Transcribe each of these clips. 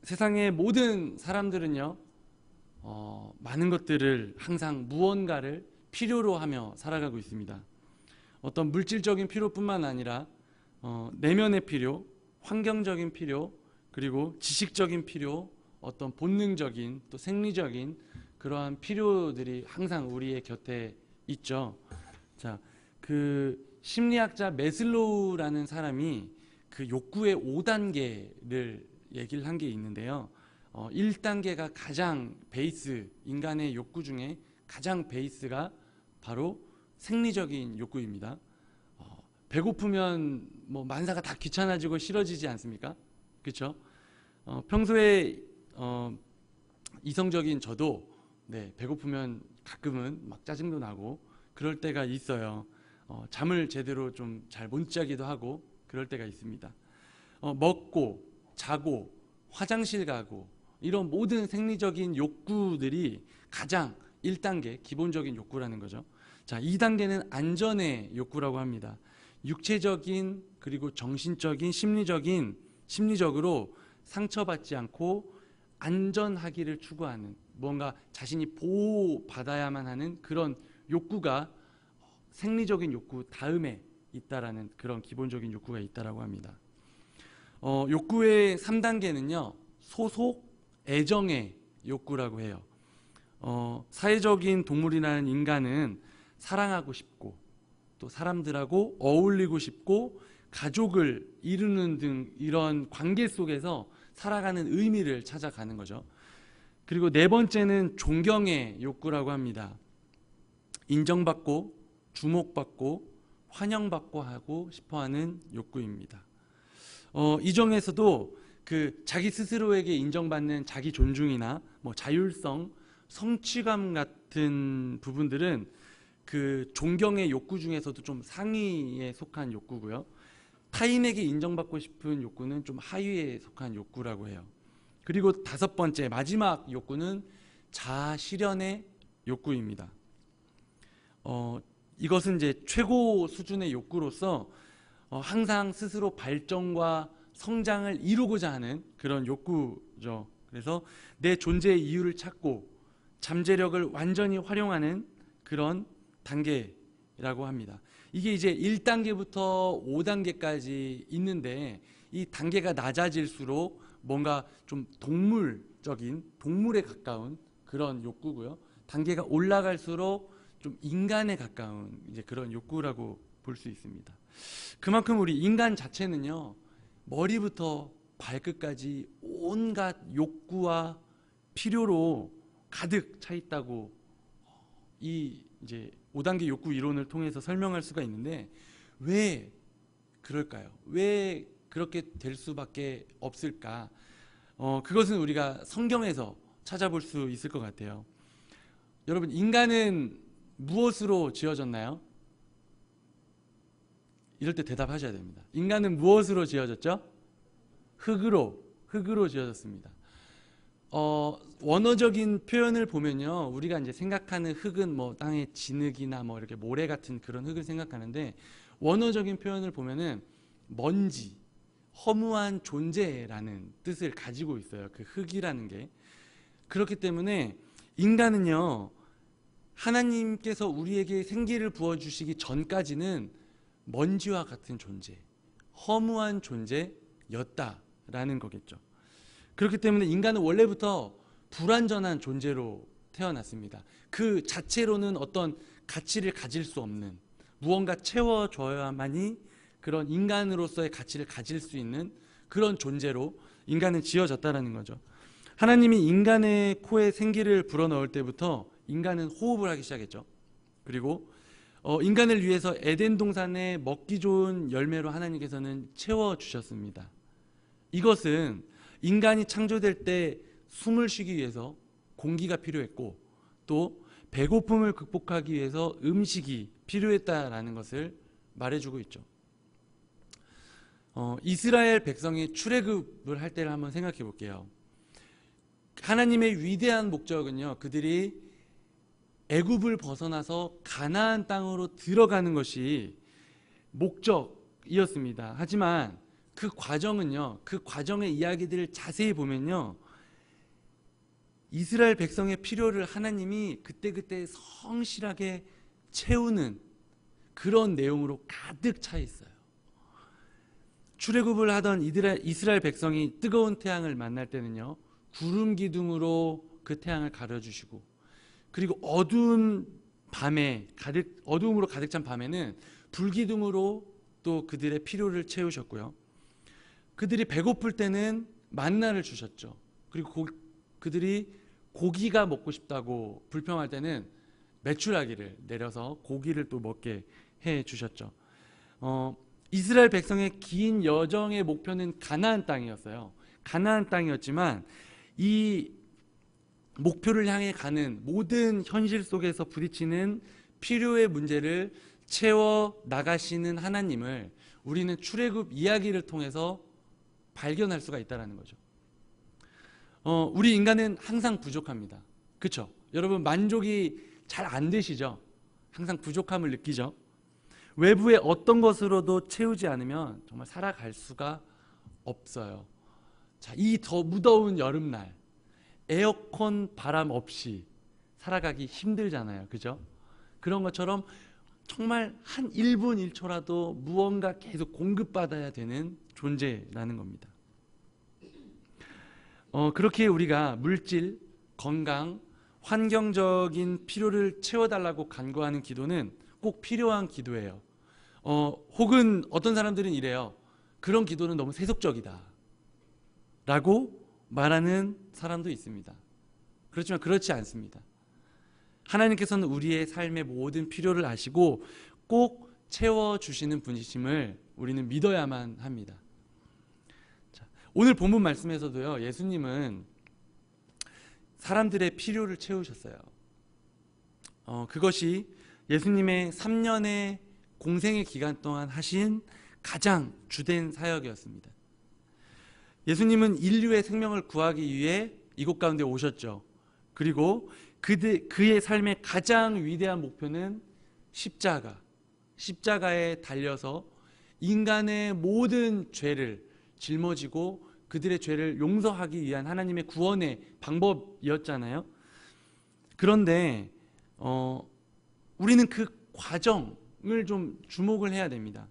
세상의 모든 사람들은요, 많은 것들을 항상 무언가를 필요로 하며 살아가고 있습니다. 어떤 물질적인 필요뿐만 아니라 내면의 필요, 환경적인 필요, 그리고 지식적인 필요, 어떤 본능적인 또 생리적인 그러한 필요들이 항상 우리의 곁에 있죠. 자, 그 심리학자 메슬로우라는 사람이 그 욕구의 5단계를 얘기를 한 게 있는데요. 1단계가 가장 베이스, 인간의 욕구 중에 가장 베이스가 바로 생리적인 욕구입니다. 배고프면 뭐 만사가 다 귀찮아지고 싫어지지 않습니까? 그렇죠? 평소에 이성적인 저도 배고프면 가끔은 막 짜증도 나고 그럴 때가 있어요. 잠을 제대로 좀 잘 못 자기도 하고 그럴 때가 있습니다. 먹고 자고 화장실 가고 이런 모든 생리적인 욕구들이 가장 1단계 기본적인 욕구라는 거죠. 자, 2단계는 안전의 욕구라고 합니다. 육체적인 그리고 정신적인 심리적으로 상처받지 않고 안전하기를 추구하는, 뭔가 자신이 보호받아야만 하는 그런 욕구가 생리적인 욕구 다음에 있다라는 그런 기본적인 욕구가 있다라고 합니다. 욕구의 3단계는요, 소속 애정의 욕구라고 해요. 사회적인 동물이라는 인간은 사랑하고 싶고 또 사람들하고 어울리고 싶고 가족을 이루는 등 이런 관계 속에서 살아가는 의미를 찾아가는 거죠. 그리고 네 번째는 존경의 욕구라고 합니다. 인정받고 주목받고 환영받고 하고 싶어하는 욕구입니다. 이 중에서도 그 자기 스스로에게 인정받는 자기 존중이나 뭐 자율성, 성취감 같은 부분들은 그 존경의 욕구 중에서도 좀 상위에 속한 욕구고요. 타인에게 인정받고 싶은 욕구는 좀 하위에 속한 욕구라고 해요. 그리고 5번째 마지막 욕구는 자아 실현의 욕구입니다. 이것은 이제 최고 수준의 욕구로서 항상 스스로 발전과 성장을 이루고자 하는 그런 욕구죠. 그래서 내 존재의 이유를 찾고 잠재력을 완전히 활용하는 그런 단계라고 합니다. 이게 이제 1단계부터 5단계까지 있는데 이 단계가 낮아질수록 뭔가 좀 동물에 가까운 그런 욕구고요. 단계가 올라갈수록 좀 인간에 가까운 이제 그런 욕구라고 볼 수 있습니다. 그만큼 우리 인간 자체는요, 머리부터 발끝까지 온갖 욕구와 필요로 가득 차 있다고 이 이제 5단계 욕구 이론을 통해서 설명할 수가 있는데, 왜 그럴까요? 왜 그렇게 될 수밖에 없을까? 그것은 우리가 성경에서 찾아볼 수 있을 것 같아요. 여러분, 인간은 무엇으로 지어졌나요? 이럴 때 대답하셔야 됩니다. 인간은 무엇으로 지어졌죠? 흙으로 지어졌습니다. 원어적인 표현을 보면요, 우리가 이제 생각하는 흙은 뭐 땅의 진흙이나 뭐 이렇게 모래 같은 그런 흙을 생각하는데, 원어적인 표현을 보면은 먼지, 허무한 존재라는 뜻을 가지고 있어요. 그 흙이라는 게. 그렇기 때문에 인간은요, 하나님께서 우리에게 생기를 부어주시기 전까지는 먼지와 같은 존재, 허무한 존재였다라는 거겠죠. 그렇기 때문에 인간은 원래부터 불완전한 존재로 태어났습니다. 그 자체로는 어떤 가치를 가질 수 없는, 무언가 채워줘야만이 그런 인간으로서의 가치를 가질 수 있는 그런 존재로 인간은 지어졌다는 거죠. 하나님이 인간의 코에 생기를 불어넣을 때부터 인간은 호흡을 하기 시작했죠. 그리고 인간을 위해서 에덴 동산에 먹기 좋은 열매로 하나님께서는 채워주셨습니다. 이것은 인간이 창조될 때 숨을 쉬기 위해서 공기가 필요했고, 또 배고픔을 극복하기 위해서 음식이 필요했다라는 것을 말해주고 있죠. 이스라엘 백성이 출애굽을 할 때를 한번 생각해 볼게요. 하나님의 위대한 목적은요, 그들이 애굽을 벗어나서 가나안 땅으로 들어가는 것이 목적이었습니다. 하지만 그 과정은요, 그 과정의 이야기들을 자세히 보면요, 이스라엘 백성의 필요를 하나님이 그때그때 성실하게 채우는 그런 내용으로 가득 차 있어요. 출애굽을 하던 이스라엘 백성이 뜨거운 태양을 만날 때는요, 구름 기둥으로 그 태양을 가려주시고, 그리고 어두움으로 가득 찬 밤에는 불기둥으로 또 그들의 필요를 채우셨고요. 그들이 배고플 때는 만나를 주셨죠. 그리고 그들이 고기가 먹고 싶다고 불평할 때는 메추라기를 내려서 고기를 또 먹게 해 주셨죠. 이스라엘 백성의 긴 여정의 목표는 가나안 땅이었어요. 가나안 땅이었지만 이 목표를 향해 가는 모든 현실 속에서 부딪히는 필요의 문제를 채워 나가시는 하나님을 우리는 출애굽 이야기를 통해서 발견할 수가 있다는 거죠. 우리 인간은 항상 부족합니다. 그렇죠? 여러분 만족이 잘 안 되시죠? 항상 부족함을 느끼죠? 외부의 어떤 것으로도 채우지 않으면 정말 살아갈 수가 없어요. 자, 이 더 무더운 여름날 에어컨 바람 없이 살아가기 힘들잖아요. 그죠? 그런 것처럼 정말 한 1분 1초라도 무언가 계속 공급받아야 되는 존재라는 겁니다. 그렇게 우리가 물질, 건강, 환경적인 필요를 채워달라고 간구하는 기도는 꼭 필요한 기도예요. 혹은 어떤 사람들은 이래요. 그런 기도는 너무 세속적이다 라고 말하는 사람도 있습니다. 그렇지만 그렇지 않습니다. 하나님께서는 우리의 삶의 모든 필요를 아시고 꼭 채워주시는 분이심을 우리는 믿어야만 합니다. 자, 오늘 본문 말씀에서도요, 예수님은 사람들의 필요를 채우셨어요. 그것이 예수님의 3년의 공생의 기간 동안 하신 가장 주된 사역이었습니다. 예수님은 인류의 생명을 구하기 위해 이곳 가운데 오셨죠. 그리고 그의 삶의 가장 위대한 목표는 십자가에 달려서 인간의 모든 죄를 짊어지고 그들의 죄를 용서하기 위한 하나님의 구원의 방법이었잖아요. 그런데 우리는 그 과정을 좀 주목을 해야 됩니다.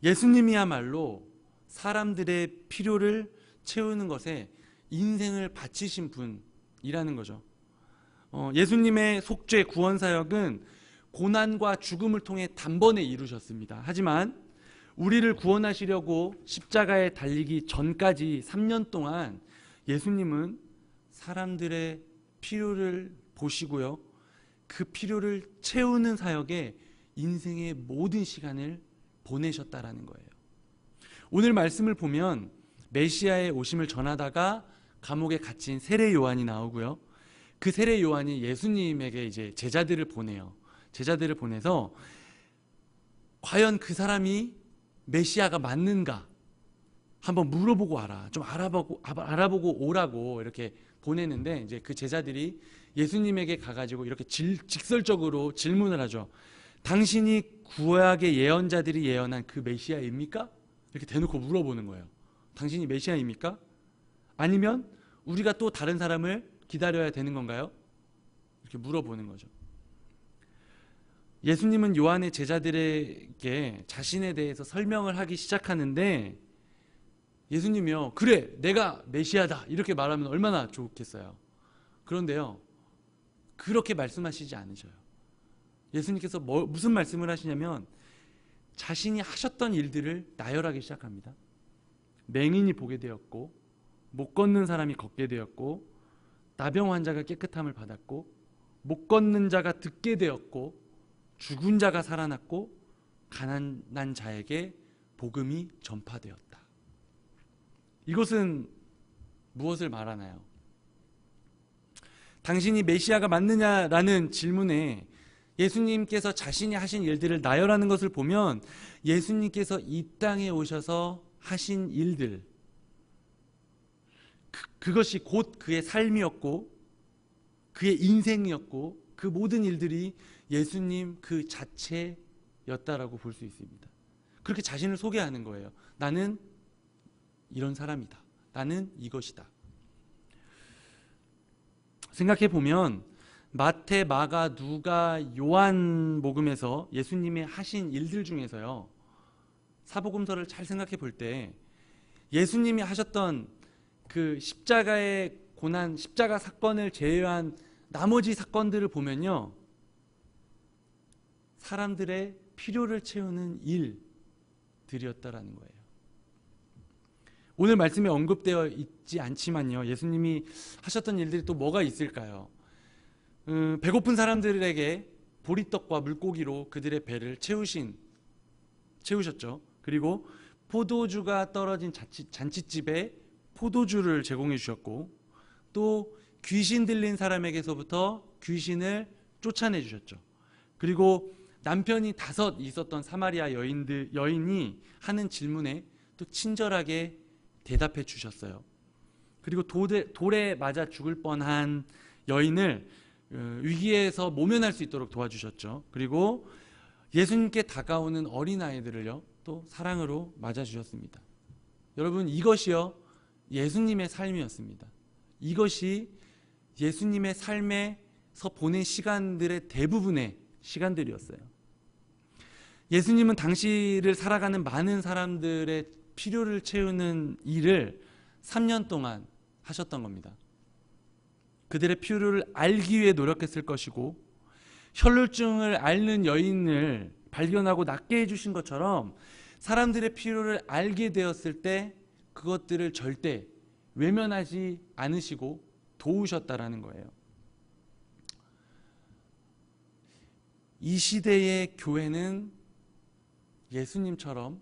예수님이야말로 사람들의 필요를 채우는 것에 인생을 바치신 분이라는 거죠. 예수님의 속죄 구원 사역은 고난과 죽음을 통해 단번에 이루셨습니다. 하지만 우리를 구원하시려고 십자가에 달리기 전까지 3년 동안 예수님은 사람들의 필요를 보시고요, 그 필요를 채우는 사역에 인생의 모든 시간을 보내셨다라는 거예요. 오늘 말씀을 보면 메시아의 오심을 전하다가 감옥에 갇힌 세례 요한이 나오고요. 그 세례 요한이 예수님에게 이제 제자들을 보내요. 제자들을 보내서 과연 그 사람이 메시아가 맞는가 한번 물어보고 와라. 좀 알아보고 오라고 이렇게 보내는데, 이제 그 제자들이 예수님에게 가가지고 이렇게 직설적으로 질문을 하죠. 당신이 구약의 예언자들이 예언한 그 메시아입니까? 이렇게 대놓고 물어보는 거예요. 당신이 메시아입니까? 아니면 우리가 또 다른 사람을 기다려야 되는 건가요? 이렇게 물어보는 거죠. 예수님은 요한의 제자들에게 자신에 대해서 설명을 하기 시작하는데, 예수님이요, 그래 내가 메시아다 이렇게 말하면 얼마나 좋겠어요. 그런데요, 그렇게 말씀하시지 않으셔요. 예수님께서 무슨 말씀을 하시냐면 자신이 하셨던 일들을 나열하기 시작합니다. 맹인이 보게 되었고, 못 걷는 사람이 걷게 되었고, 나병 환자가 깨끗함을 받았고, 못 걷는 자가 듣게 되었고, 죽은 자가 살아났고, 가난한 자에게 복음이 전파되었다. 이것은 무엇을 말하나요? 당신이 메시아가 맞느냐라는 질문에 예수님께서 자신이 하신 일들을 나열하는 것을 보면 예수님께서 이 땅에 오셔서 하신 일들, 그것이 곧 그의 삶이었고 그의 인생이었고 그 모든 일들이 예수님 그 자체였다라고 볼 수 있습니다. 그렇게 자신을 소개하는 거예요. 나는 이런 사람이다. 나는 이것이다. 생각해 보면 마태, 마가, 누가, 요한 복음에서 예수님이 하신 일들 중에서요, 사복음서를 잘 생각해 볼 때 예수님이 하셨던 그 십자가의 고난, 십자가 사건을 제외한 나머지 사건들을 보면요, 사람들의 필요를 채우는 일들이었다라는 거예요. 오늘 말씀에 언급되어 있지 않지만요, 예수님이 하셨던 일들이 또 뭐가 있을까요? 배고픈 사람들에게 보리떡과 물고기로 그들의 배를 채우셨죠. 그리고 포도주가 떨어진 잔치집에 포도주를 제공해 주셨고, 또 귀신 들린 사람에게서부터 귀신을 쫓아내 주셨죠. 그리고 남편이 5 있었던 사마리아 여인이 하는 질문에 또 친절하게 대답해 주셨어요. 그리고 돌에 맞아 죽을 뻔한 여인을 위기에서 모면할 수 있도록 도와주셨죠. 그리고 예수님께 다가오는 어린아이들을요, 또 사랑으로 맞아주셨습니다. 여러분, 이것이요 예수님의 삶이었습니다. 이것이 예수님의 삶에서 보낸 시간들의 대부분의 시간들이었어요. 예수님은 당시를 살아가는 많은 사람들의 필요를 채우는 일을 3년 동안 하셨던 겁니다. 그들의 필요를 알기 위해 노력했을 것이고, 혈루증을 앓는 여인을 발견하고 낫게 해주신 것처럼 사람들의 필요를 알게 되었을 때 그것들을 절대 외면하지 않으시고 도우셨다라는 거예요. 이 시대의 교회는 예수님처럼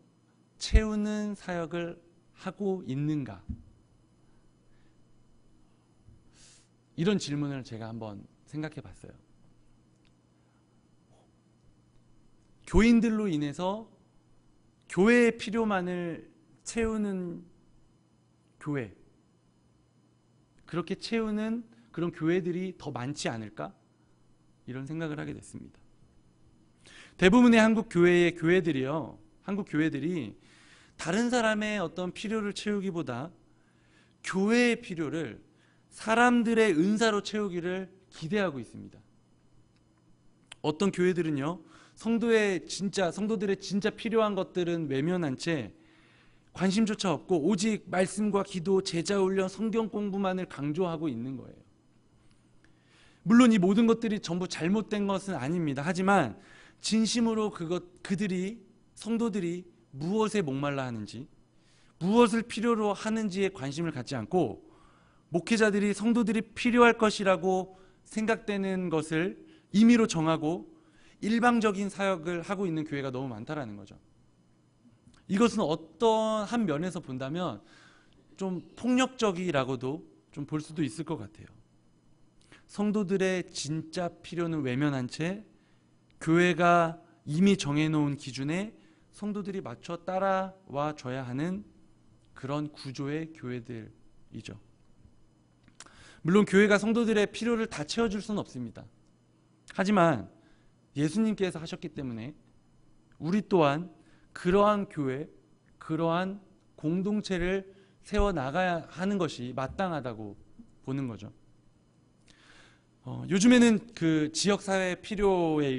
채우는 사역을 하고 있는가? 이런 질문을 제가 한번 생각해 봤어요. 교인들로 인해서 교회의 필요만을 채우는 교회, 그렇게 채우는 그런 교회들이 더 많지 않을까? 이런 생각을 하게 됐습니다. 대부분의 한국 교회들이 다른 사람의 어떤 필요를 채우기보다 교회의 필요를 사람들의 은사로 채우기를 기대하고 있습니다. 어떤 교회들은요, 성도들의 진짜 필요한 것들은 외면한 채 관심조차 없고 오직 말씀과 기도, 제자 훈련, 성경 공부만을 강조하고 있는 거예요. 물론 이 모든 것들이 전부 잘못된 것은 아닙니다. 하지만 진심으로 성도들이 무엇에 목말라 하는지, 무엇을 필요로 하는지에 관심을 갖지 않고, 목회자들이 성도들이 필요할 것이라고 생각되는 것을 임의로 정하고 일방적인 사역을 하고 있는 교회가 너무 많다라는 거죠. 이것은 어떤 한 면에서 본다면 좀 폭력적이라고도 좀 볼 수도 있을 것 같아요. 성도들의 진짜 필요는 외면한 채 교회가 이미 정해놓은 기준에 성도들이 맞춰 따라와 줘야 하는 그런 구조의 교회들이죠. 물론 교회가 성도들의 필요를 다 채워줄 수는 없습니다. 하지만 예수님께서 하셨기 때문에 우리 또한 그러한 교회, 그러한 공동체를 세워나가야 하는 것이 마땅하다고 보는 거죠. 요즘에는 그 지역사회 필요에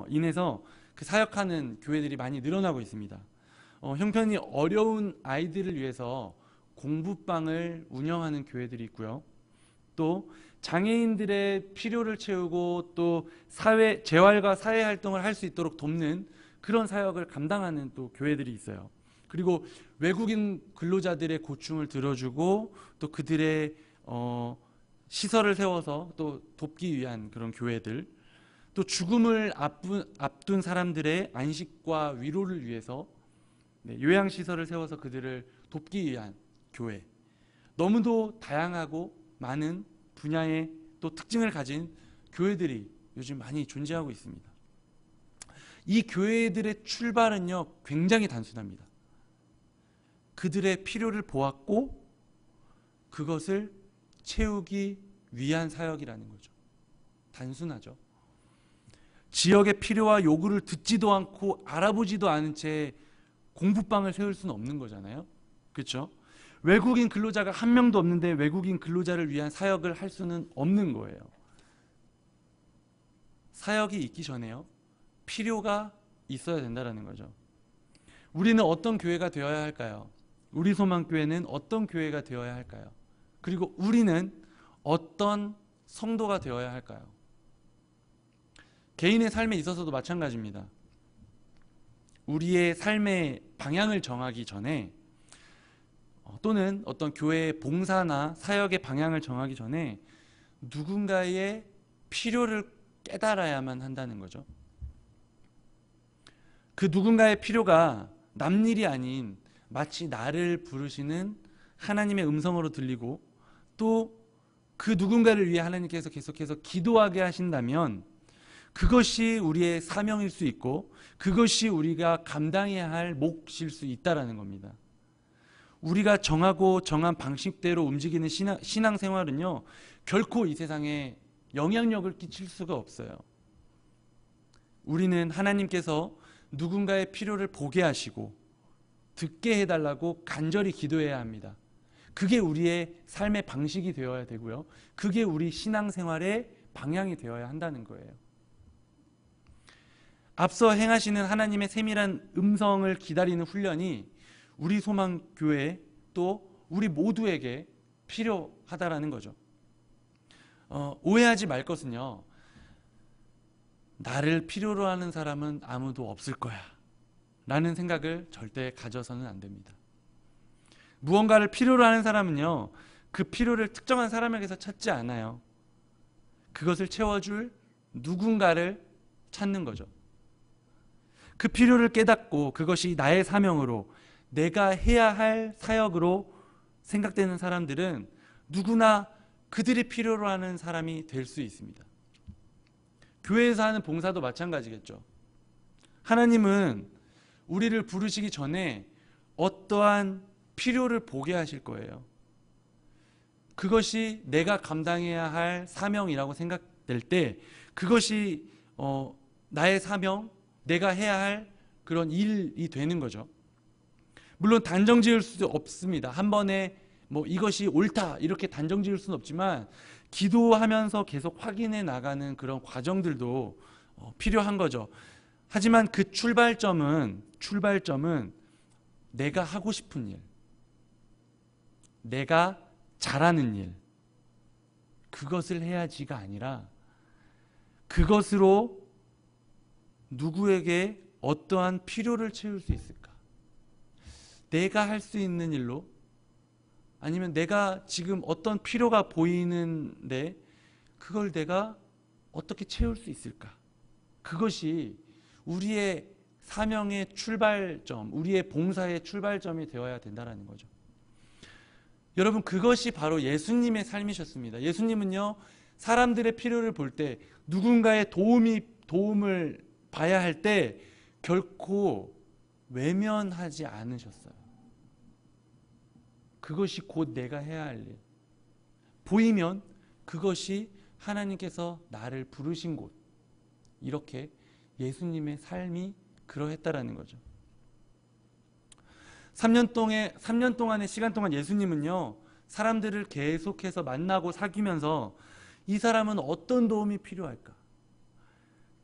인해서 그 사역하는 교회들이 많이 늘어나고 있습니다. 형편이 어려운 아이들을 위해서 공부방을 운영하는 교회들이 있고요. 또 장애인들의 필요를 채우고 또 재활과 사회활동을 할 수 있도록 돕는 그런 사역을 감당하는 또 교회들이 있어요. 그리고 외국인 근로자들의 고충을 들어주고 또 그들의 시설을 세워서 또 돕기 위한 그런 교회들, 또 죽음을 앞둔 사람들의 안식과 위로를 위해서 요양시설을 세워서 그들을 돕기 위한 교회, 너무도 다양하고 많은 분야의 또 특징을 가진 교회들이 요즘 많이 존재하고 있습니다. 이 교회들의 출발은요, 굉장히 단순합니다. 그들의 필요를 보았고 그것을 채우기 위한 사역이라는 거죠. 단순하죠. 지역의 필요와 요구를 듣지도 않고 알아보지도 않은 채 공부방을 세울 수는 없는 거잖아요. 그렇죠? 외국인 근로자가 한 명도 없는데 외국인 근로자를 위한 사역을 할 수는 없는 거예요. 사역이 있기 전에요, 필요가 있어야 된다는 거죠. 우리는 어떤 교회가 되어야 할까요? 우리 소망교회는 어떤 교회가 되어야 할까요? 그리고 우리는 어떤 성도가 되어야 할까요? 개인의 삶에 있어서도 마찬가지입니다. 우리의 삶의 방향을 정하기 전에, 또는 어떤 교회의 봉사나 사역의 방향을 정하기 전에 누군가의 필요를 깨달아야만 한다는 거죠. 그 누군가의 필요가 남 일이 아닌 마치 나를 부르시는 하나님의 음성으로 들리고, 또 그 누군가를 위해 하나님께서 계속해서 기도하게 하신다면 그것이 우리의 사명일 수 있고, 그것이 우리가 감당해야 할 몫일 수 있다는 겁니다. 우리가 정하고 정한 방식대로 움직이는 신앙생활은요, 결코 이 세상에 영향력을 끼칠 수가 없어요. 우리는 하나님께서 누군가의 필요를 보게 하시고 듣게 해달라고 간절히 기도해야 합니다. 그게 우리의 삶의 방식이 되어야 되고요, 그게 우리 신앙생활의 방향이 되어야 한다는 거예요. 앞서 행하시는 하나님의 세밀한 음성을 기다리는 훈련이 우리 소망교회, 또 우리 모두에게 필요하다라는 거죠. 오해하지 말 것은요, 나를 필요로 하는 사람은 아무도 없을 거야 라는 생각을 절대 가져서는 안 됩니다. 무언가를 필요로 하는 사람은요, 그 필요를 특정한 사람에게서 찾지 않아요. 그것을 채워줄 누군가를 찾는 거죠. 그 필요를 깨닫고 그것이 나의 사명으로, 내가 해야 할 사역으로 생각되는 사람들은 누구나 그들이 필요로 하는 사람이 될 수 있습니다. 교회에서 하는 봉사도 마찬가지겠죠. 하나님은 우리를 부르시기 전에 어떠한 필요를 보게 하실 거예요. 그것이 내가 감당해야 할 사명이라고 생각될 때, 그것이 나의 사명, 내가 해야 할 그런 일이 되는 거죠. 물론 단정 지을 수 없습니다. 한 번에 이것이 옳다 이렇게 단정 지을 수는 없지만, 기도하면서 계속 확인해 나가는 그런 과정들도 필요한 거죠. 하지만 그 출발점은 내가 하고 싶은 일, 내가 잘하는 일, 그것을 해야지가 아니라, 그것으로 누구에게 어떠한 필요를 채울 수 있을까? 내가 할 수 있는 일로, 아니면 내가 지금 어떤 필요가 보이는데 그걸 내가 어떻게 채울 수 있을까? 그것이 우리의 사명의 출발점, 우리의 봉사의 출발점이 되어야 된다는 거죠. 여러분, 그것이 바로 예수님의 삶이셨습니다. 예수님은요, 사람들의 필요를 볼 때, 누군가의 도움을 봐야 할 때 결코 외면하지 않으셨어요. 그것이 곧 내가 해야 할 일. 보이면 그것이 하나님께서 나를 부르신 곳. 이렇게 예수님의 삶이 그러했다라는 거죠. 3년 동안의 시간 동안 예수님은요, 사람들을 계속해서 만나고 사귀면서 이 사람은 어떤 도움이 필요할까?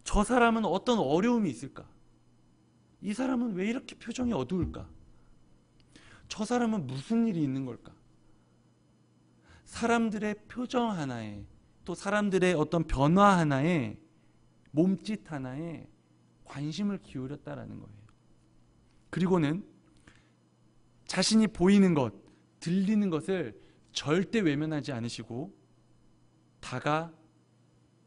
저 사람은 어떤 어려움이 있을까? 이 사람은 왜 이렇게 표정이 어두울까? 저 사람은 무슨 일이 있는 걸까? 사람들의 표정 하나에, 또 사람들의 어떤 변화 하나에, 몸짓 하나에 관심을 기울였다라는 거예요. 그리고는 자신이 보이는 것, 들리는 것을 절대 외면하지 않으시고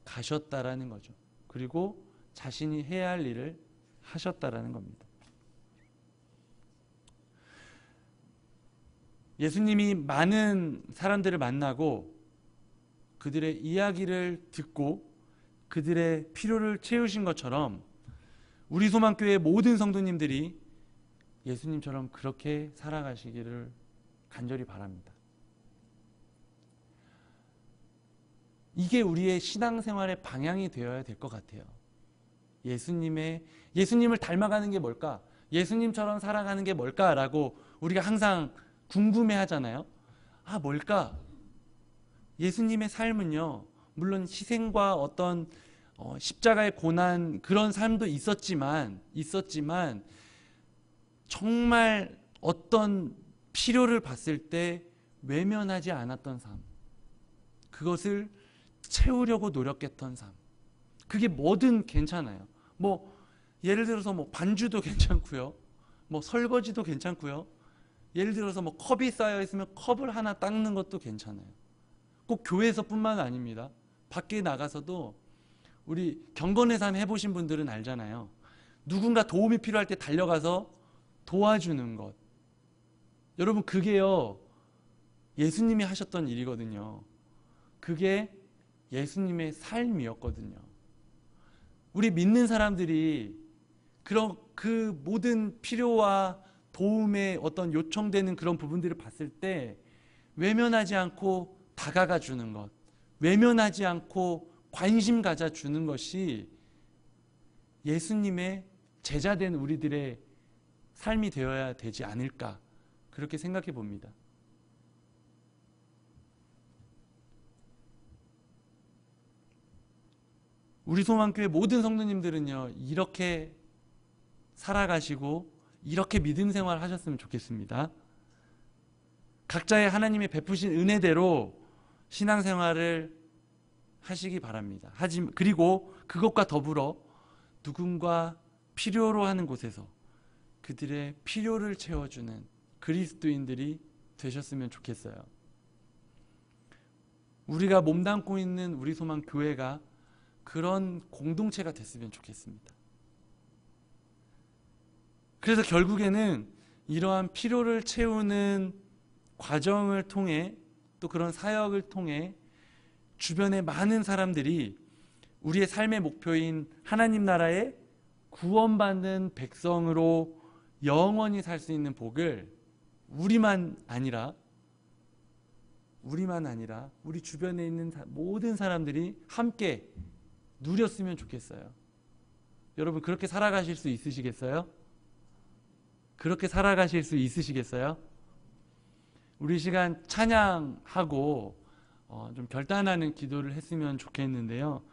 다가가셨다라는 거죠. 그리고 자신이 해야 할 일을 하셨다라는 겁니다. 예수님이 많은 사람들을 만나고 그들의 이야기를 듣고 그들의 필요를 채우신 것처럼, 우리 소망교회의 모든 성도님들이 예수님처럼 그렇게 살아가시기를 간절히 바랍니다. 이게 우리의 신앙생활의 방향이 되어야 될 것 같아요. 예수님을 닮아가는 게 뭘까? 예수님처럼 살아가는 게 뭘까라고 우리가 항상 궁금해 하잖아요. 아, 뭘까? 예수님의 삶은요, 물론 희생과 어떤 십자가의 고난, 그런 삶도 있었지만 정말 어떤 필요를 봤을 때 외면하지 않았던 삶, 그것을 채우려고 노력했던 삶, 그게 뭐든 괜찮아요. 뭐 예를 들어서 뭐 반주도 괜찮고요, 뭐 설거지도 괜찮고요, 예를 들어서 뭐 컵이 쌓여 있으면 컵을 하나 닦는 것도 괜찮아요. 꼭 교회에서뿐만 아닙니다. 밖에 나가서도 우리 경건의 삶 해보신 분들은 알잖아요. 누군가 도움이 필요할 때 달려가서 도와주는 것. 여러분, 그게요, 예수님이 하셨던 일이거든요. 그게 예수님의 삶이었거든요. 우리 믿는 사람들이 그런 그 모든 필요와 도움에 어떤 요청되는 그런 부분들을 봤을 때 외면하지 않고 다가가 주는 것, 외면하지 않고 관심 가져 주는 것이 예수님의 제자된 우리들의 삶이 되어야 되지 않을까, 그렇게 생각해 봅니다. 우리 소망교회 모든 성도님들은요, 이렇게 살아가시고 이렇게 믿음 생활을 하셨으면 좋겠습니다. 각자의 하나님의 베푸신 은혜대로 신앙생활을 하시기 바랍니다. 그리고 그것과 더불어 누군가 필요로 하는 곳에서 그들의 필요를 채워주는 그리스도인들이 되셨으면 좋겠어요. 우리가 몸담고 있는 우리 소망 교회가 그런 공동체가 됐으면 좋겠습니다. 그래서 결국에는 이러한 필요를 채우는 과정을 통해, 또 그런 사역을 통해 주변의 많은 사람들이 우리의 삶의 목표인 하나님 나라의 구원받는 백성으로 영원히 살 수 있는 복을 우리만 아니라 우리 주변에 있는 모든 사람들이 함께 누렸으면 좋겠어요. 여러분, 그렇게 살아가실 수 있으시겠어요? 그렇게 살아가실 수 있으시겠어요? 우리 시간 찬양하고 좀 결단하는 기도를 했으면 좋겠는데요.